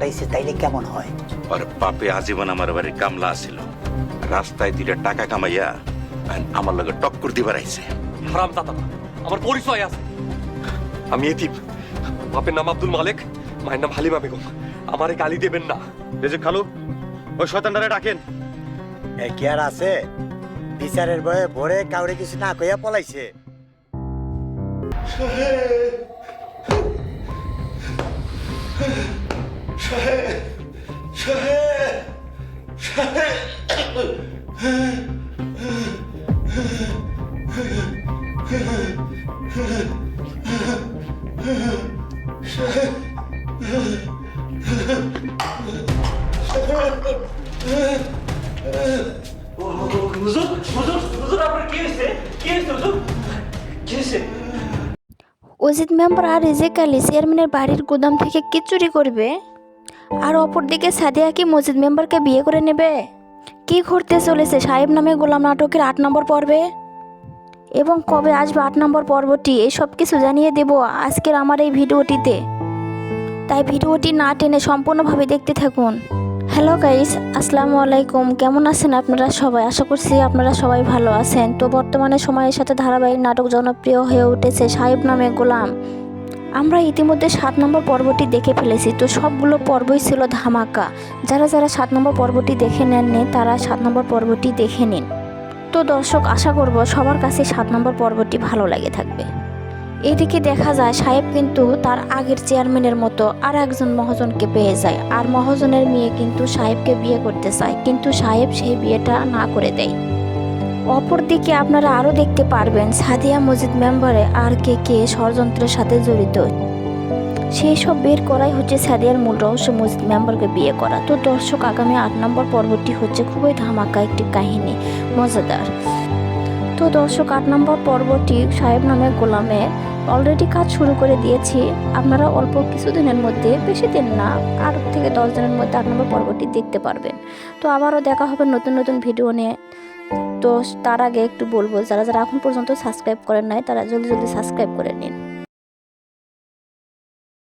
তাইছে তাইলে কেমন হয়? আর বাপে আজীবন আমার বাড়ির কামলা আছিল, রাস্তায় 2টা টাকা কামাইয়া আমার লগে টক্কর দিবার আইছে। হারাম দাদা, আমার পরিচয় আছে। আমি এতিম, বাপের নাম আব্দুল মালেক, মায়ের নাম হালিমা বেগম। আমারে গালি দেবেন না। রেজে খালু, ওই শয়তানটারে ডাকেন। এ কি আর আছে? বিচারের বয়ে ভরে কাউরে কিছু না কইয়া পলাইছে। অজিত মেম্বার আর রেজেক আলী চেয়ারম্যানের বাড়ির গুদাম থেকে কি চুরি করবে? আর অপরদিকে সাদিয়া কি মসজিদ মেম্বারকে বিয়ে করে নেবে? কি ঘটতে চলেছে সাহেব নামে গোলাম নাটকের 8 নম্বর পর্বে? এবং কবে আসবে 8 নম্বর পর্বটি, এই সব কিছু জানিয়ে দেব আজকের আমার এই ভিডিওটিতে। তাই ভিডিওটি না টেনে সম্পূর্ণভাবে দেখতে থাকুন। হ্যালো গাইস, আসসালামু আলাইকুম। কেমন আছেন আপনারা সবাই? আশা করছি আপনারা সবাই ভালো আছেন। তো বর্তমানে সময়ের সাথে ধারাবাহিক নাটক জনপ্রিয় হয়ে উঠেছে সাহেব নামে গোলাম। আমরা ইতিমধ্যে 7 নম্বর পর্বটি দেখে ফেলেছি। তো সবগুলো পর্বই ছিল ধামাকা। যারা 7 নম্বর পর্বটি দেখে নেননি তারা 7 নম্বর পর্বটি দেখে নিন। তো দর্শক, আশা করব সবার কাছে 7 নম্বর পর্বটি ভালো লাগে থাকবে। এদিকে দেখা যায় সাহেব কিন্তু তার আগের চেয়ারম্যানের মতো আর একজন মহাজনকে পেয়ে যায়, আর মহাজনের মেয়ে কিন্তু সাহেবকে বিয়ে করতে চায়, কিন্তু সাহেব সেই বিয়েটা না করে দেয়। অপরদিকে আপনারা আরও দেখতে পারবেন সাদিয়া মসজিদ মেম্বারে আর কে ষড়যন্ত্রের সাথে জড়িত। সেই সব বের করাই হচ্ছে সাদিয়ার মূল রহস্য, মসজিদ মেম্বারকে বিয়ে করা। তো দর্শক, আগামী 8 নম্বর পর্বটি হচ্ছে খুবই ধামাকা একটি কাহিনী, মজাদার। তো দর্শক, 8 নম্বর পর্বটি সাহেব নামে গোলামের অলরেডি কাজ শুরু করে দিয়েছি। আপনারা অল্প কিছুদিনের মধ্যে, বেশি দিন না, 8 থেকে 10 দিনের মধ্যে 8 নম্বর পর্বটি দেখতে পারবেন। তো আবারও দেখা হবে নতুন নতুন ভিডিও নিয়ে। তো তার আগে একটু বলবো, যারা এখন পর্যন্ত সাবস্ক্রাইব করেন নাই তারা জলদি সাবস্ক্রাইব করে নিন।